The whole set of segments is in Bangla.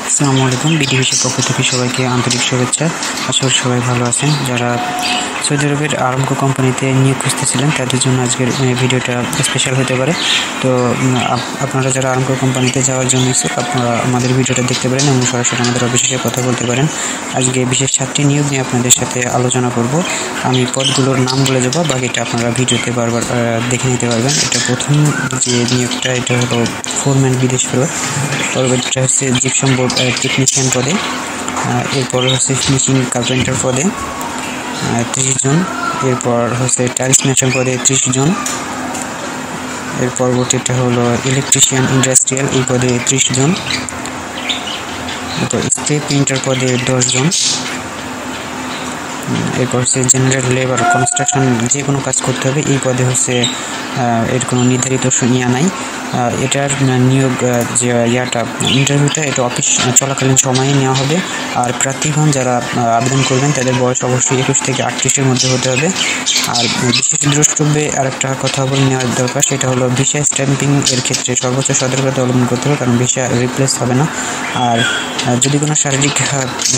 আসসালামু আলাইকুম। বিডিবিসির পক্ষ থেকে সবাইকে আন্তরিক শুভেচ্ছা। আশা করি সবাই ভালো আছেন। যারা সৌদি আরবের আরামকো কোম্পানিতে নিয়োগ খুঁজতেছিলেন তাদের জন্য আজকের ভিডিওটা স্পেশাল হতে পারে। তো আপনারা যারা আরামকো কোম্পানিতে যাওয়ার জন্য ইচ্ছুক, আপনারা আমাদের ভিডিওটা দেখতে পারেন এবং সরাসরি আমাদের অফিসে কথা বলতে পারেন। আজকে বিশেষ 7টি নিয়োগ নিয়ে আপনাদের সাথে আলোচনা করব। আমি পদগুলোর নাম বলে দেবো, বাকিটা আপনারা ভিডিওতে বারবার দেখে নিতে পারবেন। এটা প্রথম যে নিয়োগটা, এটা হলো ফোরম্যান বিদেশ ফেরত। পরবর্তীটা হচ্ছে জিপসাম বোর্ড টেকনিশিয়ান পদে। এরপর হচ্ছে ফিনিশিং কার্পেন্টার পদে 30 জন। এরপর হচ্ছে টাইলস মেশন পদে 30 জন। এর পরবর্তীটা হলো ইলেকট্রিশিয়ান ইন্ডাস্ট্রিয়াল, এই পদে 30 জন। তো স্টেপ প্রিন্টার পদে 10 জন। এরপর হচ্ছে জেনারেল লেবার কনস্ট্রাকশন, যে কোনো কাজ করতে হবে, এই পদে হচ্ছে এর কোনো নির্ধারিত ইয়া নাই। এটার নিয়োগ যে ইন্টারভিউটা এটা অফিস চলাকালীন সময়ে নেওয়া হবে। আর প্রার্থীগণ যারা আবেদন করবেন তাদের বয়স অবশ্যই 21 থেকে 38-এর মধ্যে হতে হবে। আর বিশেষ দ্রষ্টব্যে আরেকটা কথা বলে নেওয়ার দরকার, সেটা হলো ভিসা স্ট্যাম্পিং এর ক্ষেত্রে সর্বোচ্চ সতর্কতা অবলম্বন করতে হবে, কারণ ভিসা রিপ্লেস হবে না। আর যদি কোনো শারীরিক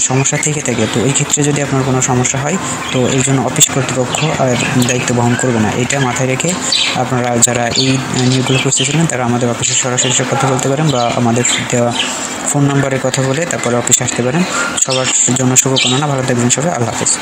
সমস্যা থেকে থাকে, তো এই ক্ষেত্রে যদি আপনার কোনো সমস্যা হয়, তো এই জন্য অফিস কর্তৃপক্ষ দায়িত্ব বহন করবে না। এটা মাথায় রেখে আপনারা যারা এই নিয়োগগুলো খুঁজতেছিলেন তারা আমাদের অফিসে সরাসরি কথা বলতে পারেন, বা আমাদের দেওয়া ফোন নাম্বারে কথা বলে তারপরে অফিসে আসতে পারেন। সবার জন্য শুভকামনা। ভালো থাকবেন সবাই। আল্লাহ হাফেজ।